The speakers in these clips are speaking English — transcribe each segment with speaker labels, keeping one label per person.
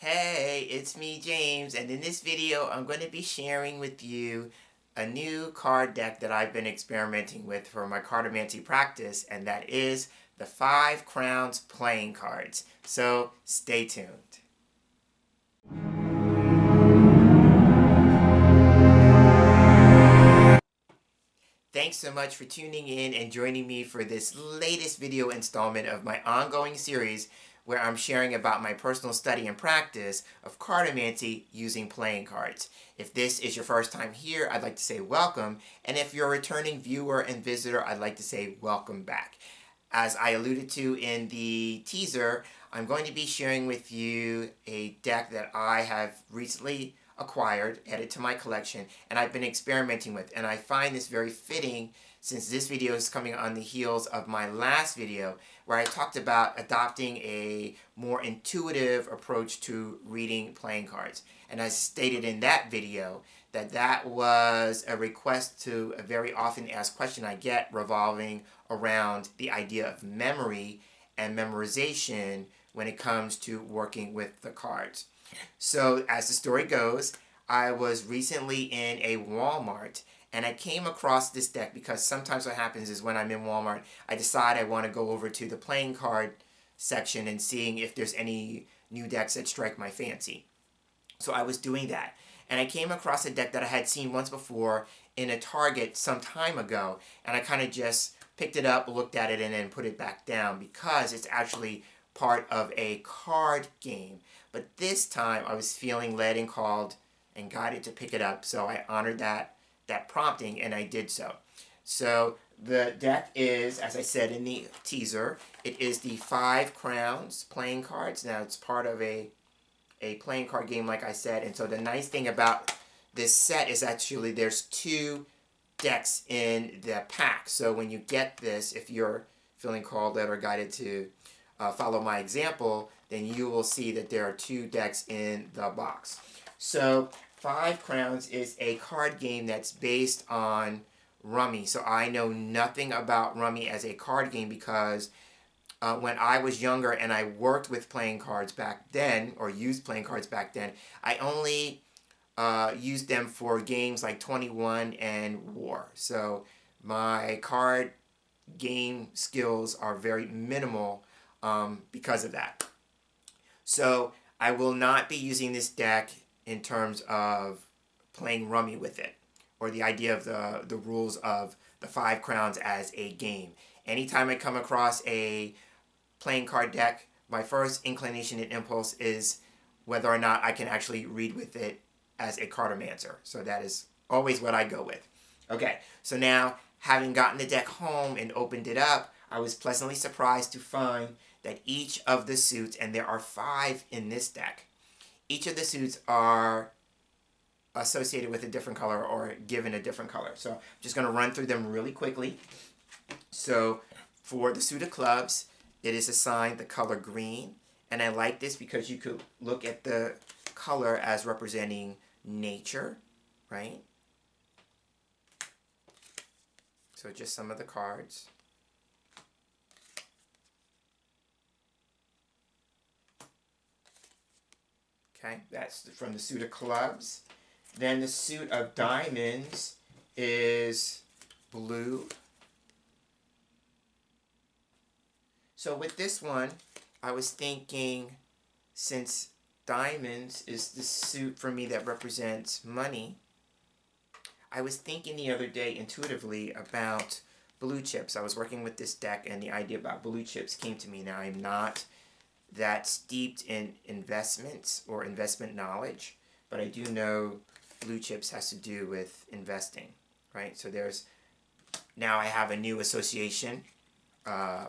Speaker 1: Hey, it's me, James, and in this video, I'm going to be sharing with you a new card deck that I've been experimenting with for my Cartomancy practice, and that is the 5 Crowns playing cards. So, stay tuned. Thanks so much for tuning in and joining me for this latest video installment of my ongoing series where I'm sharing about my personal study and practice of cartomancy using playing cards. If this is your first time here, I'd like to say welcome, and if you're a returning viewer and visitor, I'd like to say welcome back. As I alluded to in the teaser, I'm going to be sharing with you a deck that I have recently acquired, added to my collection, and I've been experimenting with, and I find this very fitting since this video is coming on the heels of my last video where I talked about adopting a more intuitive approach to reading playing cards. And I stated in that video that that was a request to a very often asked question I get revolving around the idea of memory and memorization when it comes to working with the cards. So as the story goes, I was recently in a Walmart and I came across this deck because sometimes what happens is when I'm in Walmart, I decide I want to go over to the playing card section and seeing if there's any new decks that strike my fancy. So I was doing that. And I came across a deck that I had seen once before in a Target some time ago. And I kind of just picked it up, looked at it, and then put it back down because it's actually part of a card game. But this time I was feeling led and called and guided to pick it up. So I honored that prompting and I did so. So the deck is, as I said in the teaser, it is the 5 Crowns playing cards. Now it's part of a playing card game, like I said. And so the nice thing about this set is actually there's 2 decks in the pack. So when you get this, if you're feeling called, led, or guided to follow my example, then you will see that there are 2 decks in the box. So 5 Crowns is a card game that's based on Rummy. So I know nothing about Rummy as a card game because when I was younger and I worked with playing cards back then, or used playing cards back then, I only used them for games like 21 and War. So my card game skills are very minimal because of that. So I will not be using this deck in terms of playing Rummy with it, or the idea of the rules of the 5 Crowns as a game. Anytime I come across a playing card deck, my first inclination and impulse is whether or not I can actually read with it as a cartomancer. So that is always what I go with. Okay, so now having gotten the deck home and opened it up, I was pleasantly surprised to find that each of the suits, and there are 5 in this deck, each of the suits are associated with a different color or given a different color. So I'm just going to run through them really quickly. So for the suit of clubs, it is assigned the color green. And I like this because you could look at the color as representing nature, right? So just some of the cards. Okay, that's from the suit of clubs. Then the suit of diamonds is blue. So with this one, I was thinking, since diamonds is the suit for me that represents money, I was thinking the other day intuitively about blue chips. I was working with this deck and the idea about blue chips came to me. Now I'm not that steeped in investments or investment knowledge, but I do know blue chips has to do with investing, right? So now I have a new association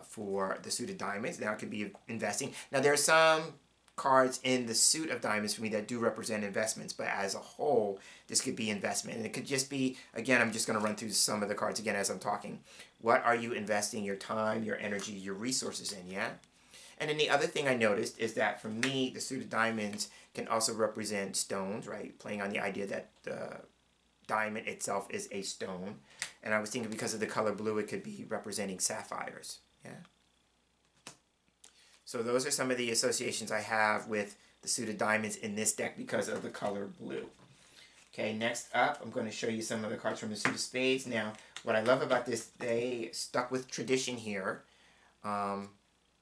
Speaker 1: for the suit of diamonds. Now it could be investing. Now there are some cards in the suit of diamonds for me that do represent investments, but as a whole, this could be investment. And it could just be, again, I'm just going to run through some of the cards again as I'm talking. What are you investing your time, your energy, your resources in, yeah? And then the other thing I noticed is that for me, the suit of diamonds can also represent stones, right? Playing on the idea that the diamond itself is a stone. And I was thinking because of the color blue, it could be representing sapphires, yeah? So those are some of the associations I have with the suit of diamonds in this deck because of the color blue. Okay, next up, I'm going to show you some of the cards from the suit of spades. Now, what I love about this, they stuck with tradition here by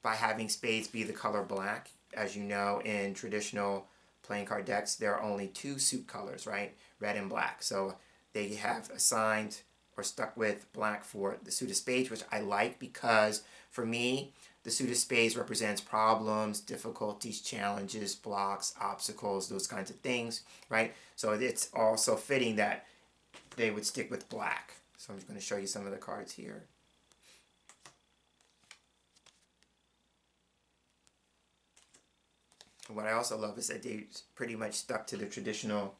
Speaker 1: having spades be the color black. As you know, in traditional playing card decks, there are only two suit colors, right? Red and black. So they have assigned or stuck with black for the suit of spades, which I like because for me, the suit of spades represents problems, difficulties, challenges, blocks, obstacles, those kinds of things, right? So it's also fitting that they would stick with black. So I'm just going to show you some of the cards here. And what I also love is that they pretty much stuck to the traditional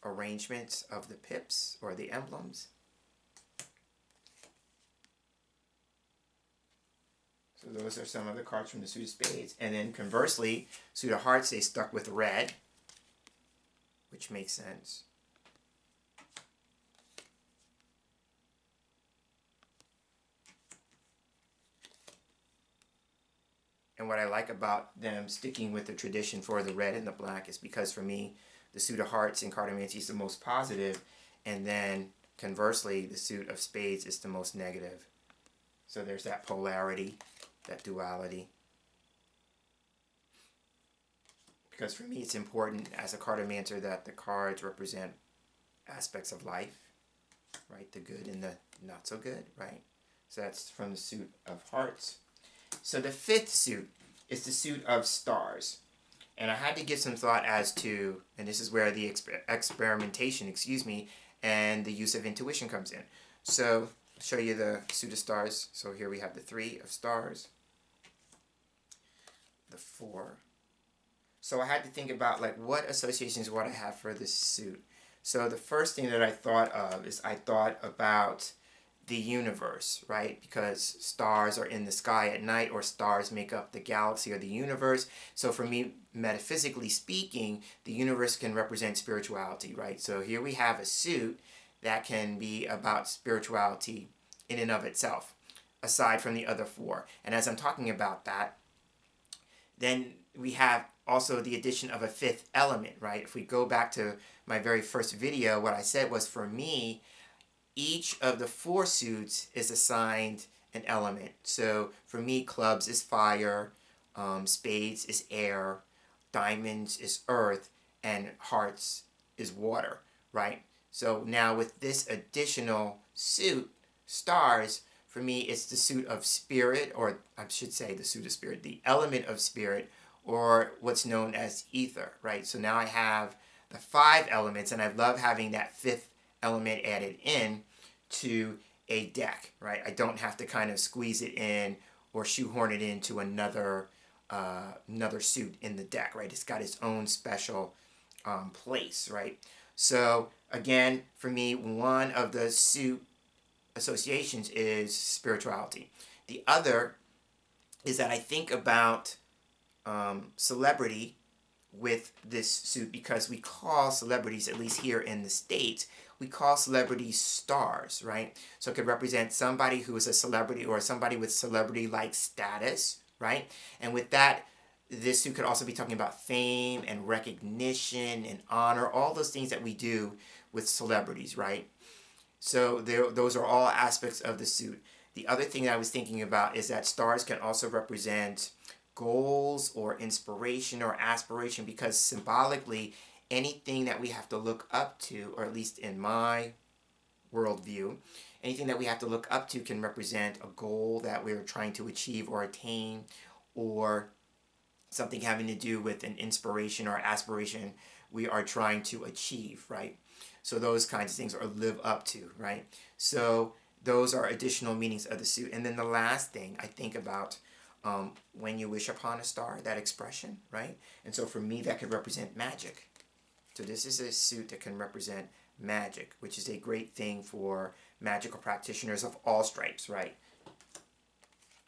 Speaker 1: arrangements of the pips or the emblems. So those are some of the cards from the suit of spades. And then conversely, suit of hearts, they stuck with red, which makes sense. And what I like about them sticking with the tradition for the red and the black is because for me, the suit of hearts in Cartomancy is the most positive, and then conversely, the suit of spades is the most negative. So there's that polarity, that duality. Because for me, it's important as a cartomancer that the cards represent aspects of life, right? The good and the not so good, right? So that's from the suit of hearts. So the fifth suit is the suit of stars. And I had to give some thought as to, and this is where the experimentation, and the use of intuition comes in. So I'll show you the suit of stars. So here we have the 3 of stars, the 4. So I had to think about like what associations would I have for this suit. So the first thing that I thought of is I thought about the universe, right? Because stars are in the sky at night, or stars make up the galaxy or the universe. So for me, metaphysically speaking, the universe can represent spirituality, right? So here we have a suit that can be about spirituality in and of itself, aside from the other 4. And as I'm talking about that, then we have also the addition of a 5th element, right? If we go back to my very first video, what I said was for me, each of the 4 suits is assigned an element. So for me, clubs is fire, spades is air, diamonds is earth, and hearts is water, right? So now with this additional suit, stars, for me, it's the suit of spirit, or I should say the suit of spirit, the element of spirit, or what's known as ether, right? So now I have the 5 elements, and I love having that 5th element added in to a deck, right? I don't have to kind of squeeze it in or shoehorn it into another suit in the deck, right? It's got its own special place, right? So again, for me, one of the suit associations is spirituality. The other is that I think about celebrity with this suit because we call celebrities, at least here in the States, we call celebrities stars, right? So it could represent somebody who is a celebrity or somebody with celebrity-like status, right? And with that, this suit could also be talking about fame and recognition and honor, all those things that we do with celebrities, right? So those are all aspects of the suit. The other thing that I was thinking about is that stars can also represent goals or inspiration or aspiration, because symbolically, anything that we have to look up to, or at least in my worldview, anything that we have to look up to can represent a goal that we're trying to achieve or attain, or something having to do with an inspiration or aspiration we are trying to achieve, right? So those kinds of things, or live up to, right? So those are additional meanings of the suit. And then the last thing I think about, when you wish upon a star, that expression, right? And so for me, that could represent magic. So this is a suit that can represent magic, which is a great thing for magical practitioners of all stripes, right?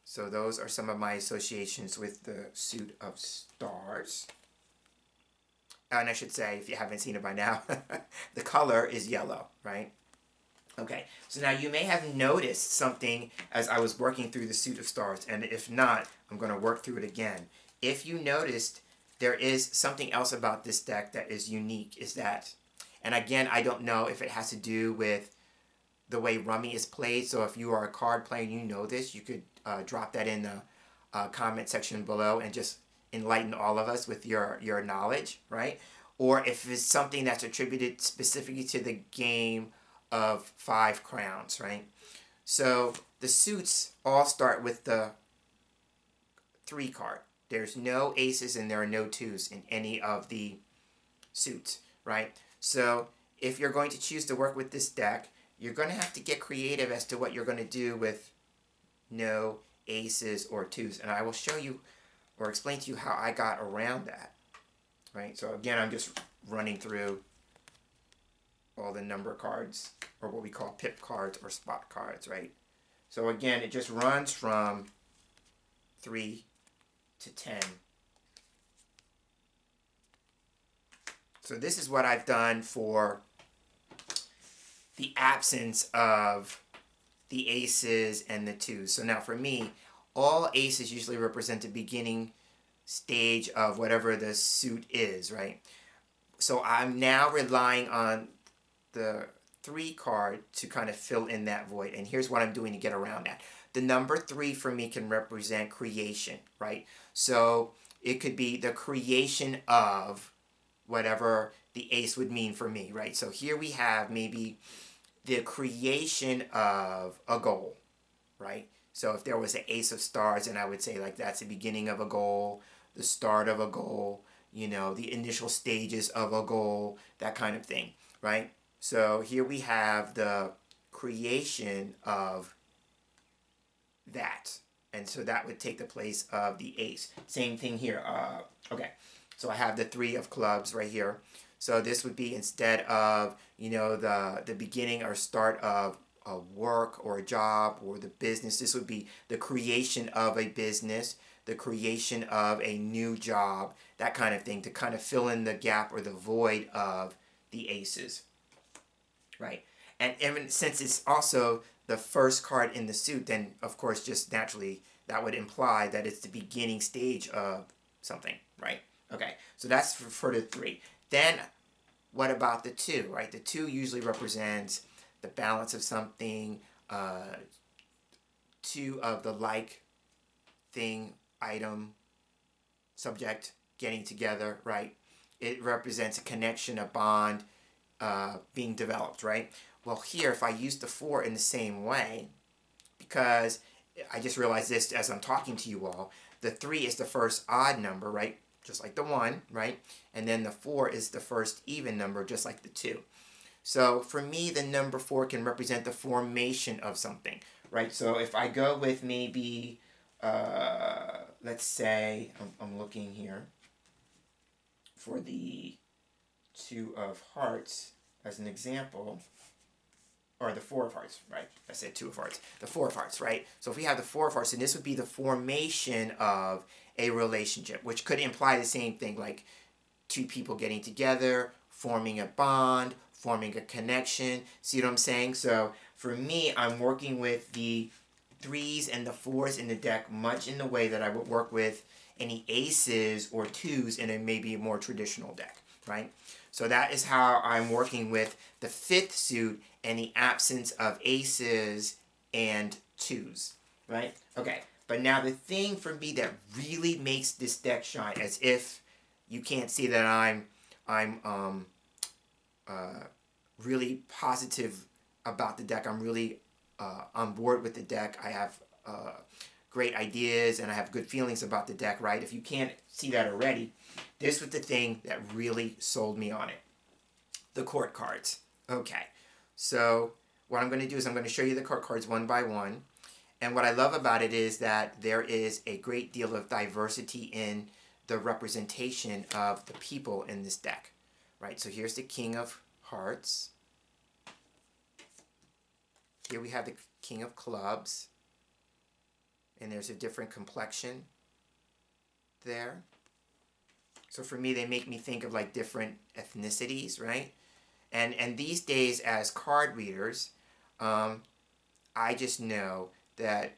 Speaker 1: So those are some of my associations with the suit of stars. And I should say, if you haven't seen it by now, the color is yellow, right? Okay, so now you may have noticed something as I was working through the suit of stars, and if not, I'm going to work through it again. If you noticed there is something else about this deck that is unique, is that, and again, I don't know if it has to do with the way Rummy is played. So if you are a card player and you know this, you could drop that in the comment section below and just enlighten all of us with your knowledge, right? Or if it's something that's attributed specifically to the game of 5 crowns, right? So the suits all start with the 3 card. There's no aces and there are no 2s in any of the suits, right? So if you're going to choose to work with this deck, you're going to have to get creative as to what you're going to do with no aces or 2s. And I will show you or explain to you how I got around that, right? So again, I'm just running through all the number cards, or what we call pip cards or spot cards, right? So again, it just runs from 3 to 10. So this is what I've done for the absence of the aces and the 2s. So now for me, all aces usually represent the beginning stage of whatever the suit is, right? So I'm now relying on the 3 card to kind of fill in that void. And here's what I'm doing to get around that. The number 3 for me can represent creation, right? So it could be the creation of whatever the ace would mean for me, right? So here we have maybe the creation of a goal, right? So if there was an ace of stars, and I would say like that's the beginning of a goal, the start of a goal, you know, the initial stages of a goal, that kind of thing, right? So here we have the creation of that. And so that would take the place of the ace. Same thing here. Okay, so I have the 3 of clubs right here. So this would be, instead of, you know, the beginning or start of a work or a job or the business, this would be the creation of a business, the creation of a new job, that kind of thing, to kind of fill in the gap or the void of the aces, right? And since it's also the first card in the suit, then of course just naturally that would imply that it's the beginning stage of something, right? Okay, so that's for the 3. Then what about the 2, right? The 2 usually represents the balance of something, 2 of the like thing, item, subject getting together, right? It represents a connection, a bond being developed, right? Well, here, if I use the 4 in the same way, because I just realized this as I'm talking to you all, the 3 is the first odd number, right? Just like the 1, right? And then the 4 is the first even number, just like the 2. So for me, the number 4 can represent the formation of something, right? So if I go with maybe, let's say, I'm looking here for the 2 of hearts as an example, or the 4 of hearts, right? I said 2 of hearts. The 4 of hearts, right? So if we have the 4 of hearts, then this would be the formation of a relationship, which could imply the same thing, like 2 people getting together, forming a bond, forming a connection. See what I'm saying? So for me, I'm working with the 3s and the 4s in the deck much in the way that I would work with any aces or 2s in a maybe more traditional deck, right? So that is how I'm working with the 5th suit and the absence of aces and 2s, right? Okay, but now the thing for me that really makes this deck shine, as if you can't see that I'm really positive about the deck. I'm really on board with the deck. I have great ideas and I have good feelings about the deck, right? If you can't see that already, this was the thing that really sold me on it. The court cards. Okay, so what I'm going to do is I'm going to show you the court cards one by one. And what I love about it is that there is a great deal of diversity in the representation of the people in this deck, right? So here's the King of Hearts. Here we have the King of Clubs. And there's a different complexion there. So for me, they make me think of like different ethnicities, right? And these days as card readers, I just know that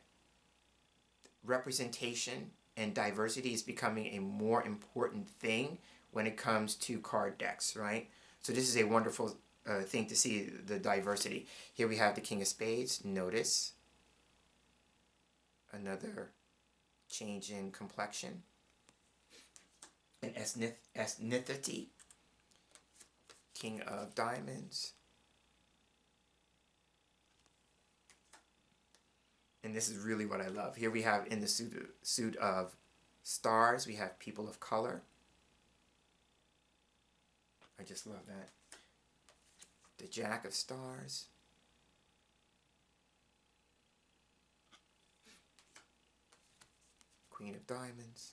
Speaker 1: representation and diversity is becoming a more important thing when it comes to card decks, right? So this is a wonderful thing to see, the diversity. Here we have the King of Spades. Notice another change in complexion and ethnicity. King of Diamonds. And this is really what I love. Here we have in the suit of stars, we have people of color. I just love that. The Jack of Stars. Queen of Diamonds.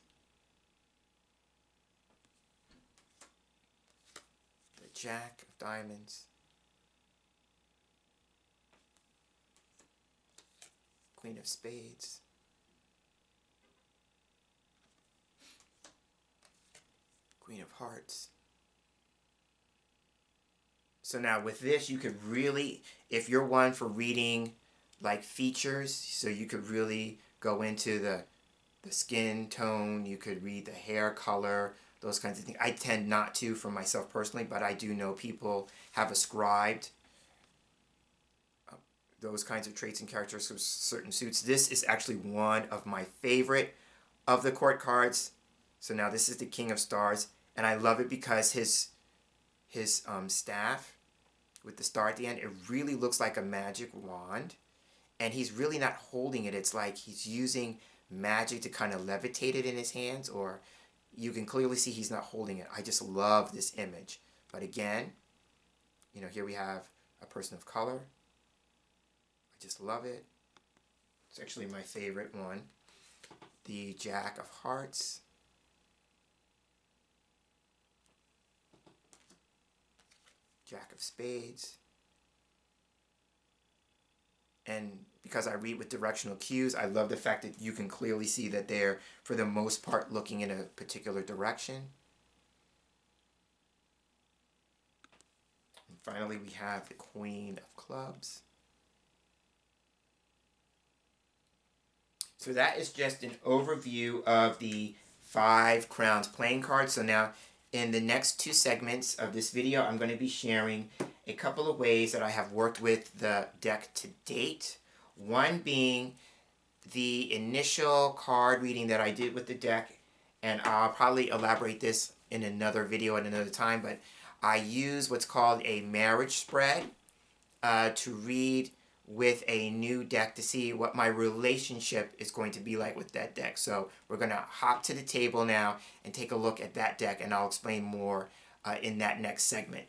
Speaker 1: The Jack of Diamonds. Queen of Spades. Queen of Hearts. So now with this, you could really, if you're one for reading like features, so you could really go into the skin tone, you could read the hair color, those kinds of things. I tend not to for myself personally, but I do know people have ascribed those kinds of traits and characteristics of certain suits. This is actually one of my favorite of the court cards. So now this is the King of Stars, and I love it because his staff with the star at the end, it really looks like a magic wand, and he's really not holding it. It's like he's using magic to kind of levitate it in his hands, or you can clearly see he's not holding it. I just love this image. But again, you know, here we have a person of color. I just love it. It's actually my favorite one. The Jack of Hearts. Jack of Spades. And because I read with directional cues, I love the fact that you can clearly see that they're, for the most part, looking in a particular direction. And finally, we have the Queen of Clubs. So that is just an overview of the 5 Crowns playing cards. So now, in the next 2 segments of this video, I'm going to be sharing a couple of ways that I have worked with the deck to date. One being the initial card reading that I did with the deck, and I'll probably elaborate this in another video at another time, but I use what's called a marriage spread to read with a new deck to see what my relationship is going to be like with that deck. So we're going to hop to the table now and take a look at that deck, and I'll explain more in that next segment.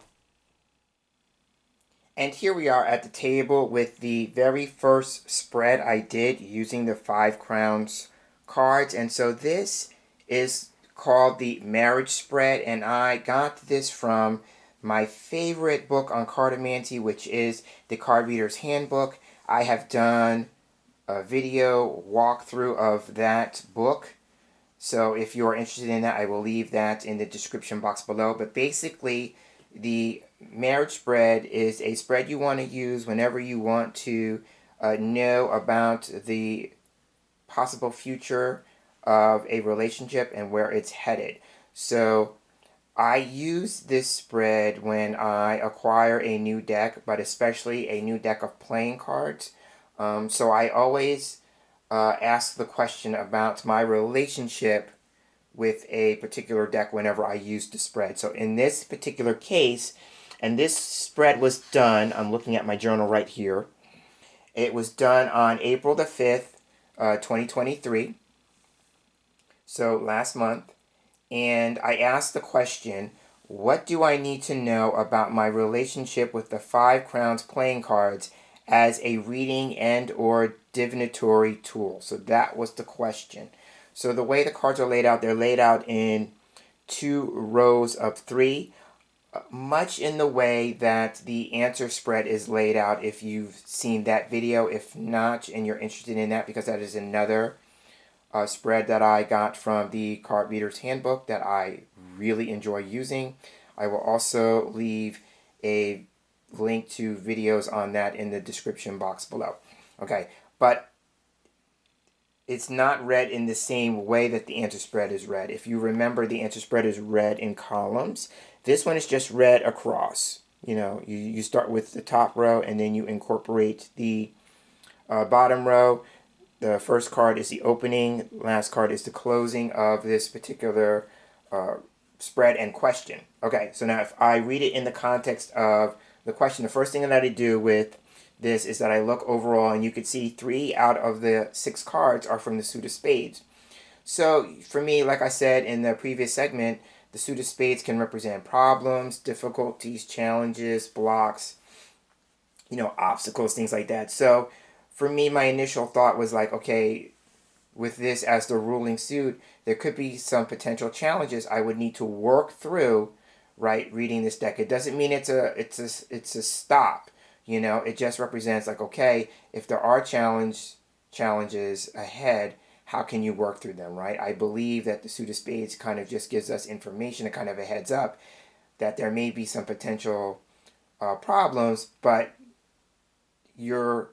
Speaker 1: And here we are at the table with the very first spread I did using the 5 Crowns cards. And so this is called the marriage spread, and I got this from my favorite book on Cartomancy, which is the Card Reader's Handbook. I have done a video walkthrough of that book, so if you are interested in that, I will leave that in the description box below. But basically, the marriage spread is a spread you want to use whenever you want to know about the possible future of a relationship and where it's headed. So I use this spread when I acquire a new deck, but especially a new deck of playing cards. So I always ask the question about my relationship with a particular deck whenever I use the spread. So in this particular case, and this spread was done, I'm looking at my journal right here, it was done on April the 5th, 2023, so last month. And I asked the question, what do I need to know about my relationship with the 5 Crowns playing cards as a reading and or divinatory tool? So that was the question. So the way the cards are laid out, they're laid out in 2 rows of 3, much in the way that the answer spread is laid out if you've seen that video. If not, and you're interested in that, because that is another spread that I got from the Card Reader's Handbook that I really enjoy using. I will also leave a link to videos on that in the description box below. Okay, but it's not read in the same way that the answer spread is read. If you remember, the answer spread is read in columns. This one is just read across. You start with the top row and then you incorporate the bottom row. The first card is the opening, last card is the closing of this particular spread and question. Okay, so now if I read it in the context of the question, the first thing that I do with this is that I look overall, and you can see 3 out of the 6 cards are from the suit of spades. So for me, like I said in the previous segment, the suit of spades can represent problems, difficulties, challenges, blocks, obstacles, things like that. So for me, my initial thought was like, okay, with this as the ruling suit, there could be some potential challenges I would need to work through, right, reading this deck. It doesn't mean it's a stop. It just represents like, okay, if there are challenges ahead, how can you work through them, right? I believe that the suit of spades kind of just gives us information and kind of a heads up that there may be some potential problems, but you're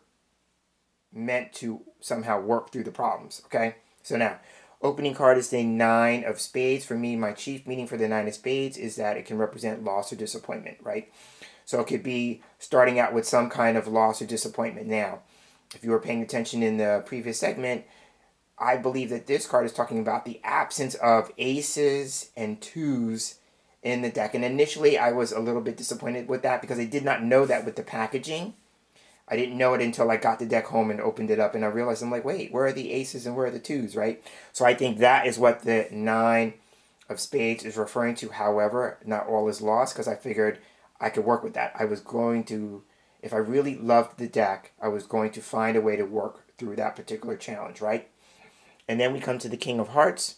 Speaker 1: meant to somehow work through the problems, okay? So now, opening card is the 9 of spades. For me, my chief meaning for the 9 of spades is that it can represent loss or disappointment, right? So it could be starting out with some kind of loss or disappointment. Now, if you were paying attention in the previous segment, I believe that this card is talking about the absence of aces and twos in the deck. And initially, I was a little bit disappointed with that because I did not know that with the packaging. I didn't know it until I got the deck home and opened it up, and I realized, I'm like, wait, where are the aces and where are the twos, right? So I think that is what the 9 of spades is referring to. However, not all is lost, because I figured I could work with that. I was going to, if I really loved the deck, I was going to find a way to work through that particular challenge, right? And then we come to the King of Hearts.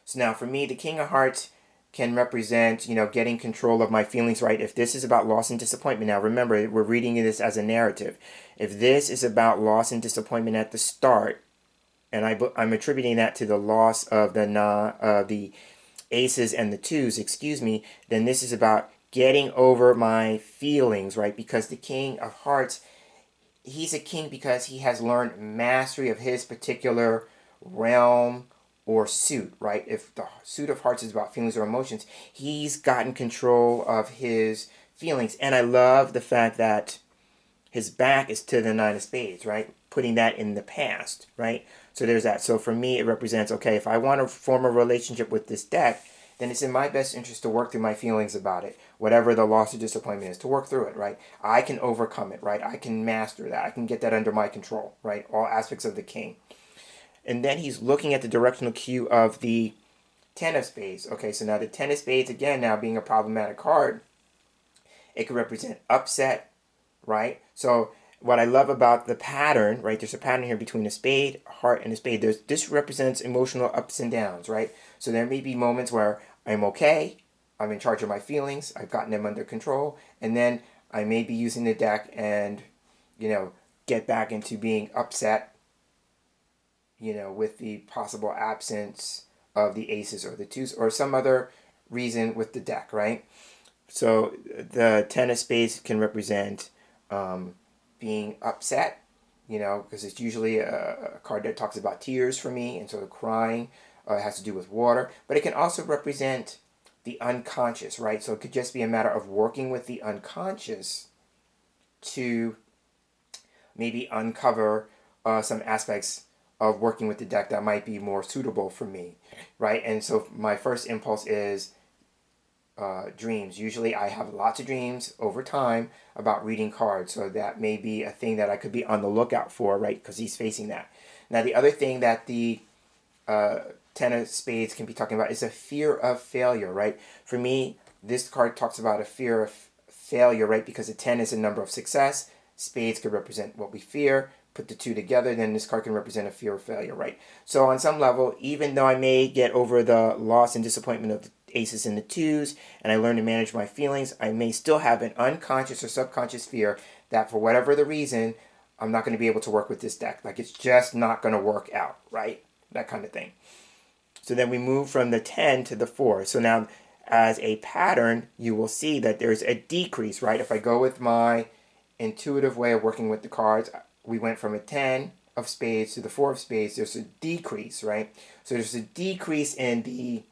Speaker 1: So now for me, the King of Hearts can represent, getting control of my feelings, right? If this is about loss and disappointment, now remember, we're reading this as a narrative. If this is about loss and disappointment at the start, and I'm attributing that to the loss of the aces and the twos, then this is about getting over my feelings, right? Because the King of Hearts, he's a king because he has learned mastery of his particular realm or suit, right? If the suit of hearts is about feelings or emotions, he's gotten control of his feelings. And I love the fact that his back is to the 9 of spades, right? Putting that in the past, right? So there's that. So for me, it represents, okay, if I want to form a relationship with this deck, then it's in my best interest to work through my feelings about it, whatever the loss or disappointment is, to work through it, right? I can overcome it, right? I can master that. I can get that under my control, right? All aspects of the king. And then he's looking at the directional cue of the 10 of spades. Okay, so now the 10 of spades, again, now being a problematic card, it could represent upset, right? So what I love about the pattern, right, there's a pattern here between a spade, a heart, and a spade. This represents emotional ups and downs, right? So there may be moments where I'm okay, I'm in charge of my feelings, I've gotten them under control, and then I may be using the deck and, get back into being upset, with the possible absence of the aces or the twos or some other reason with the deck, right? So the 10 of spades can represent being upset, because it's usually a card that talks about tears for me, and so the crying has to do with water. But it can also represent the unconscious, right? So it could just be a matter of working with the unconscious to maybe uncover some aspects of working with the deck that might be more suitable for me, right? And so my first impulse is dreams. Usually I have lots of dreams over time about reading cards, so that may be a thing that I could be on the lookout for, right? Because he's facing that. Now the other thing that the 10 of spades can be talking about is a fear of failure, right? For me, this card talks about a fear of failure, right? Because a 10 is a number of success. Spades could represent what we fear. Put the two together, then this card can represent a fear of failure, right? So on some level, even though I may get over the loss and disappointment of the aces and the twos, and I learn to manage my feelings, I may still have an unconscious or subconscious fear that for whatever the reason, I'm not going to be able to work with this deck. Like, it's just not going to work out, right? That kind of thing. So then we move from the 10 to the 4. So now, as a pattern, you will see that there's a decrease, right? If I go with my intuitive way of working with the cards, we went from a 10 of spades to the 4 of spades, there's a decrease, right? So there's a decrease in the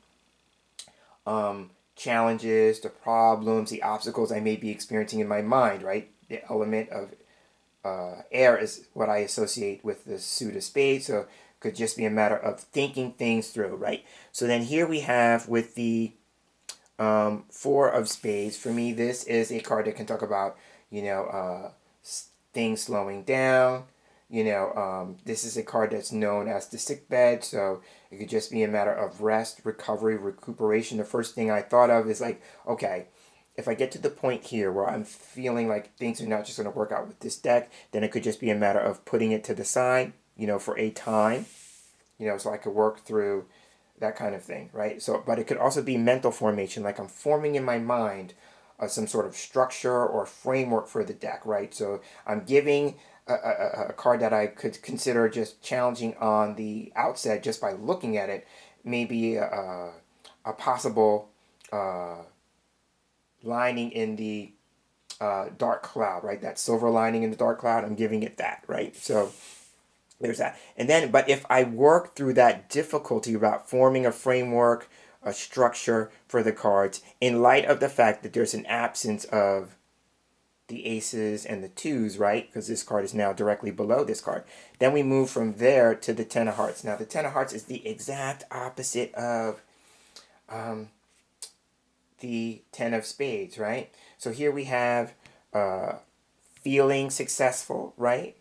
Speaker 1: challenges, the problems, the obstacles I may be experiencing in my mind, right? The element of air is what I associate with the suit of spades, so it could just be a matter of thinking things through, right? So then here we have with the 4 of spades. For me, this is a card that can talk about, things slowing down. This is a card that's known as the sick bed, so it could just be a matter of rest, recovery, recuperation. The first thing I thought of is like, okay, if I get to the point here where I'm feeling like things are not just going to work out with this deck, then it could just be a matter of putting it to the side, for a time, so I could work through that kind of thing, right? So, but it could also be mental formation, like I'm forming in my mind some sort of structure or framework for the deck, right? So I'm giving a card that I could consider just challenging on the outset just by looking at it, maybe a possible lining in the dark cloud, right? That silver lining in the dark cloud, I'm giving it that, right? So there's that. And then, but if I work through that difficulty about forming a framework, a structure for the cards, in light of the fact that there's an absence of the aces and the twos, right? Because this card is now directly below this card. Then we move from there to the 10 of hearts. Now, the 10 of hearts is the exact opposite of the 10 of spades, right? So here we have feeling successful, right?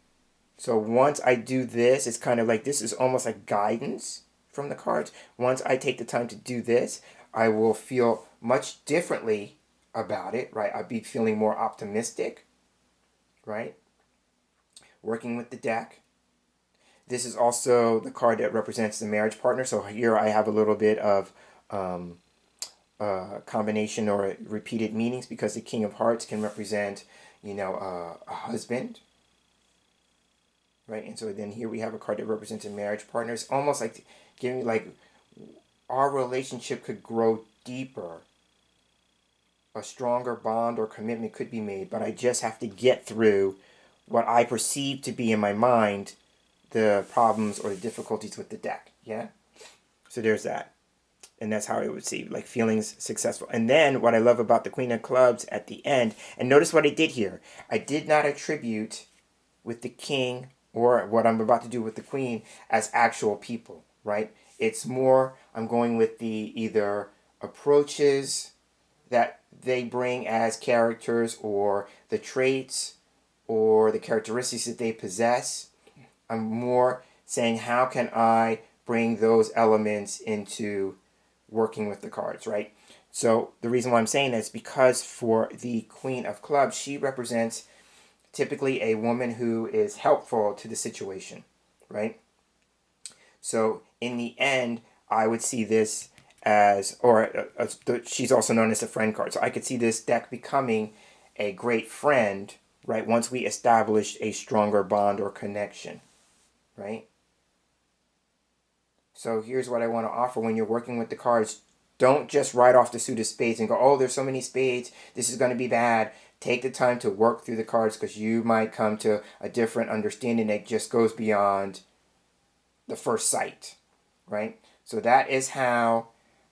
Speaker 1: So once I do this, it's kind of like this is almost like guidance from the cards. Once I take the time to do this, I will feel much differently about it, right? I'll be feeling more optimistic, right? Working with the deck. This is also the card that represents the marriage partner. So here I have a little bit of combination or repeated meanings because the King of Hearts can represent, a husband, right? And so then here we have a card that represents a marriage partner. It's almost like giving like our relationship could grow deeper. A stronger bond or commitment could be made, but I just have to get through what I perceive to be in my mind the problems or the difficulties with the deck. Yeah? So there's that. And that's how I would see, like, feelings successful. And then what I love about the Queen of Clubs at the end, and notice what I did here. I did not attribute with the King or what I'm about to do with the Queen as actual people, right? It's more, I'm going with the either approaches that they bring as characters or the traits or the characteristics that they possess. I'm more saying, how can I bring those elements into working with the cards, right? So the reason why I'm saying that is because for the Queen of Clubs, she represents typically a woman who is helpful to the situation, right? So in the end, I would see this as, she's also known as the friend card. So I could see this deck becoming a great friend, right? Once we establish a stronger bond or connection, right? So here's what I want to offer when you're working with the cards. Don't just write off the suit of spades and go, oh, there's so many spades, this is going to be bad. Take the time to work through the cards because you might come to a different understanding that just goes beyond the first sight, right? So that is how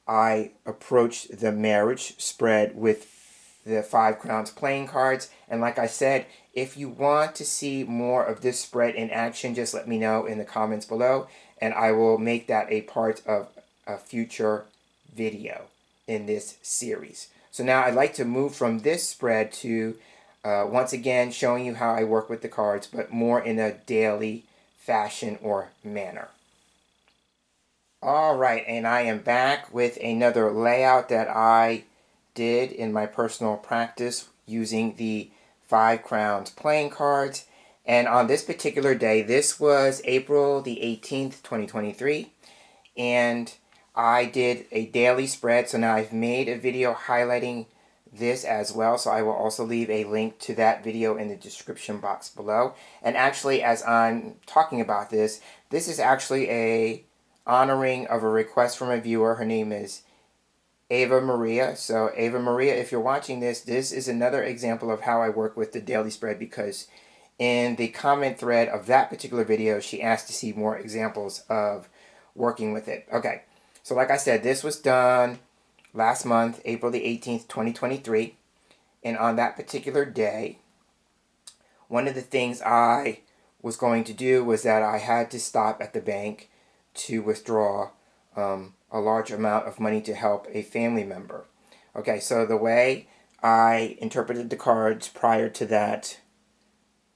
Speaker 1: I approach the marriage spread with the 5 crowns playing cards. And like I said, if you want to see more of this spread in action, just let me know in the comments below, and I will make that a part of a future video in this series. So now I'd like to move from this spread to once again showing you how I work with the cards, but more in a daily fashion or manner. All right, and I am back with another layout that I did in my personal practice using the 5 crowns playing cards. And on this particular day, this was April the 18th, 2023, and I did a daily spread. So now I've made a video highlighting this as well, so I will also leave a link to that video in the description box below. And actually, as I'm talking about this, this is actually a honoring of a request from a viewer. Her name is Ava Maria. So Ava Maria, if you're watching this, this is another example of how I work with the daily spread, because in the comment thread of that particular video, she asked to see more examples of working with it. Okay, so like I said, this was done last month, April the 18th, 2023. And on that particular day, one of the things I was going to do was that I had to stop at the bank to withdraw a large amount of money to help a family member. Okay, so the way I interpreted the cards prior to that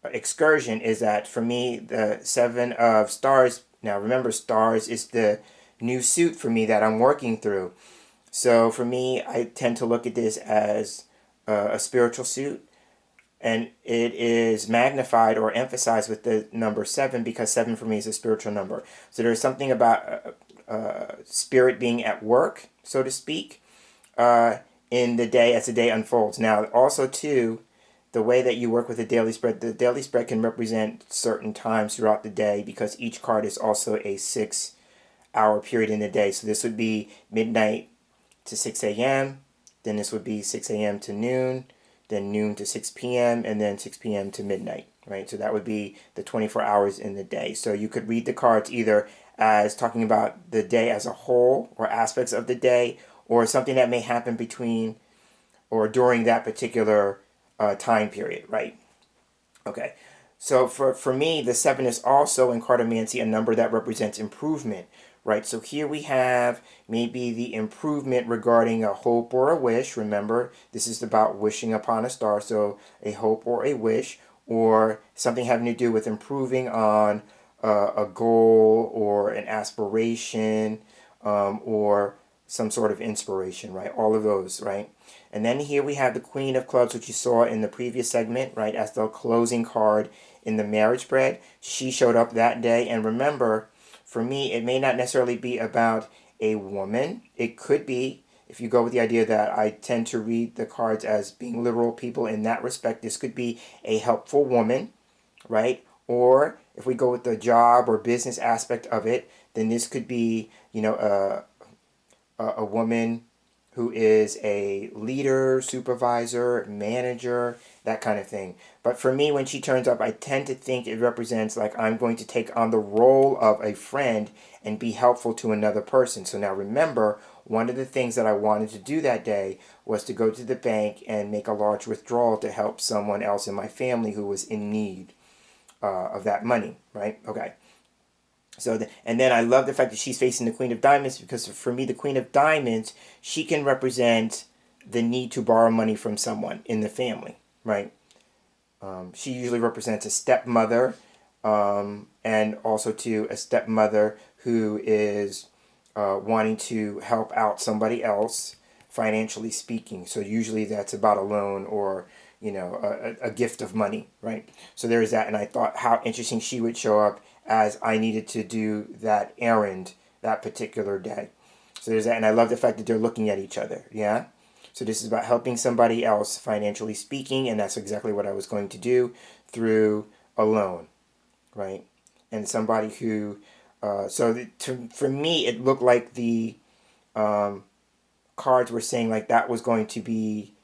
Speaker 1: excursion is that for me, the Seven of Stars, now remember, stars is the new suit for me that I'm working through. So for me, I tend to look at this as a spiritual suit, and it is magnified or emphasized with the number 7 because 7 for me is a spiritual number. So there's something about spirit being at work, so to speak, in the day as the day unfolds. Now, also too, the way that you work with the daily spread can represent certain times throughout the day because each card is also a 6-hour period in the day. So this would be midnight to 6 a.m., then this would be 6 a.m. to noon, then noon to 6 p.m., and then 6 p.m. to midnight, right? So that would be the 24 hours in the day. So you could read the cards either as talking about the day as a whole or aspects of the day, or something that may happen between or during that particular time period, right? Okay, so for me, the 7 is also in Cartomancy a number that represents improvement, right? So here we have maybe the improvement regarding a hope or a wish. Remember, this is about wishing upon a star, so a hope or a wish, or something having to do with improving on a goal or an aspiration, or some sort of inspiration, right? All of those, right? And then here we have the Queen of Clubs, which you saw in the previous segment, right, as the closing card in the marriage spread. She showed up that day. And remember, for me, it may not necessarily be about a woman. It could be, if you go with the idea that I tend to read the cards as being literal people in that respect, this could be a helpful woman, right? Or if we go with the job or business aspect of it, then this could be, a woman who is a leader, supervisor, manager, that kind of thing. But for me, when she turns up, I tend to think it represents like I'm going to take on the role of a friend and be helpful to another person. So now remember, one of the things that I wanted to do that day was to go to the bank and make a large withdrawal to help someone else in my family who was in need of that money, right? Okay. So, and then I love the fact that she's facing the Queen of Diamonds because for me, the Queen of Diamonds, she can represent the need to borrow money from someone in the family, right? She usually represents a stepmother, and also to a stepmother who is wanting to help out somebody else, financially speaking. So usually that's about a loan or a gift of money, right? So there's that, and I thought how interesting she would show up as I needed to do that errand that particular day. So there's that, and I love the fact that they're looking at each other, yeah? So this is about helping somebody else, financially speaking, and that's exactly what I was going to do through a loan, right? And somebody who, for me, it looked like the cards were saying like that was going to be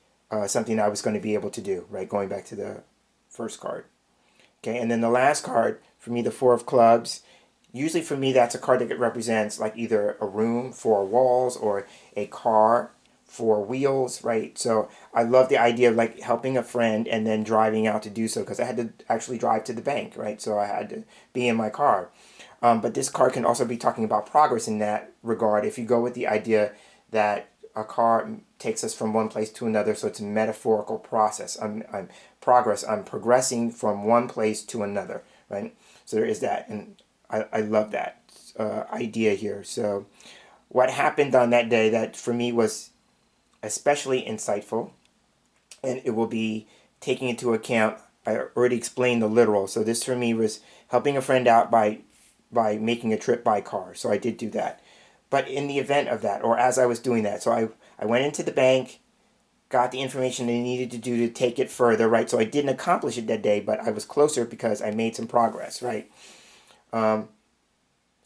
Speaker 1: something I was going to be able to do, right? Going back to the first card. Okay, and then the last card, for me, the Four of Clubs, usually for me that's a card that represents like either a room, 4 walls, or a car, 4 wheels, right? So I love the idea of like helping a friend and then driving out to do so because I had to actually drive to the bank, right? So I had to be in my car. But this card can also be talking about progress in that regard if you go with the idea that a car takes us from one place to another, so it's a metaphorical process. I'm progress. I'm progressing from one place to another, right? So there is that, and I love that idea here. So what happened on that day that for me was especially insightful, and it will be taking into account, I already explained the literal, so this for me was helping a friend out by making a trip by car, so I did do that. But in the event of that, or as I was doing that, so I went into the bank, got the information they needed to do to take it further, right? So I didn't accomplish it that day, but I was closer because I made some progress, right? So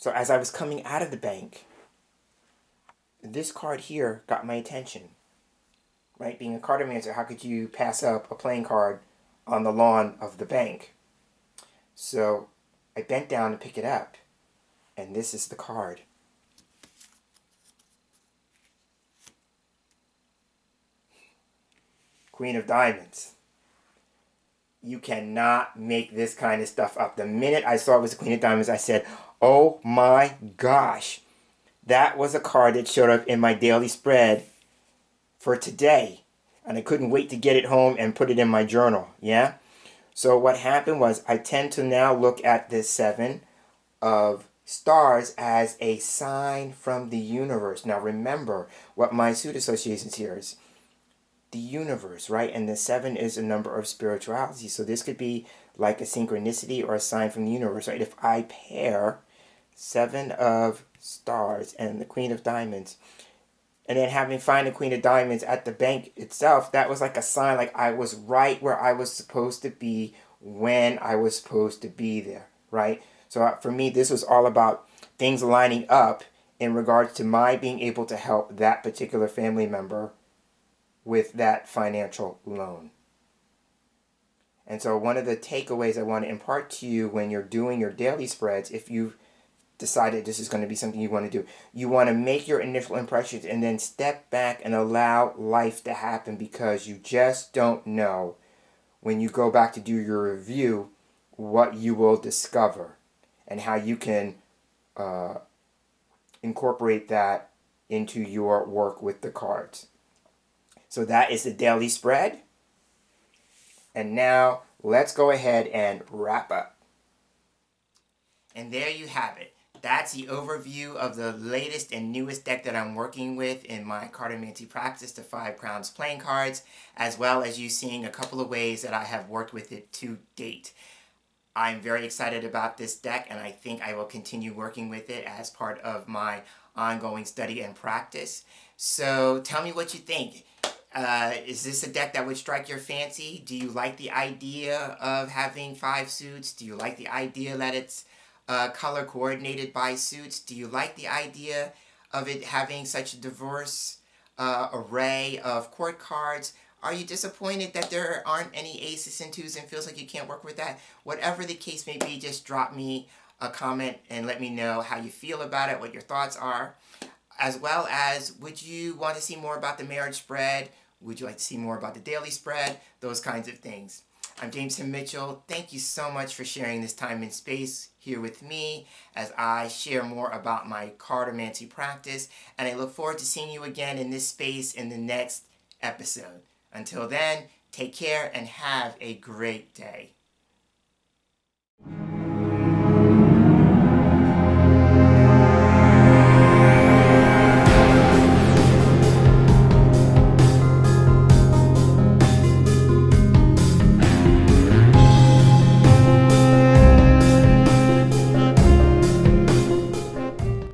Speaker 1: as I was coming out of the bank, this card here got my attention, right? Being a cartomancer, how could you pass up a playing card on the lawn of the bank, So I bent down to pick it up, and this is the card. Queen of Diamonds. You cannot make this kind of stuff up. The minute I saw it was the Queen of Diamonds, I said, oh my gosh. That was a card that showed up in my daily spread for today. And I couldn't wait to get it home and put it in my journal. Yeah? So what happened was I tend to now look at this 7 of stars as a sign from the universe. Now remember what my suit associations here is. The universe, right? And the 7 is a number of spirituality. So this could be like a synchronicity or a sign from the universe, right? If I pair 7 of stars and the Queen of Diamonds, and then having find the Queen of Diamonds at the bank itself, that was like a sign, like I was right where I was supposed to be when I was supposed to be there, right? So for me, this was all about things lining up in regards to my being able to help that particular family member with that financial loan. And so one of the takeaways I want to impart to you when you're doing your daily spreads, if you've decided this is going to be something you want to do, you want to make your initial impressions and then step back and allow life to happen, because you just don't know when you go back to do your review what you will discover and how you can incorporate that into your work with the cards. So that is the daily spread. And now let's go ahead and wrap up. And there you have it. That's the overview of the latest and newest deck that I'm working with in my Cartomancy practice, the 5 Crowns playing cards, as well as you seeing a couple of ways that I have worked with it to date. I'm very excited about this deck, and I think I will continue working with it as part of my ongoing study and practice. So tell me what you think. Is this a deck that would strike your fancy? Do you like the idea of having 5 suits? Do you like the idea that it's color coordinated by suits? Do you like the idea of it having such a diverse array of court cards? Are you disappointed that there aren't any aces and twos and feels like you can't work with that? Whatever the case may be, just drop me a comment and let me know how you feel about it, what your thoughts are. As well as, would you want to see more about the marriage spread? Would you like to see more about the daily spread? Those kinds of things. I'm James Himm Mitchell. Thank you so much for sharing this time and space here with me as I share more about my Cartomancy practice. And I look forward to seeing you again in this space in the next episode. Until then, take care and have a great day.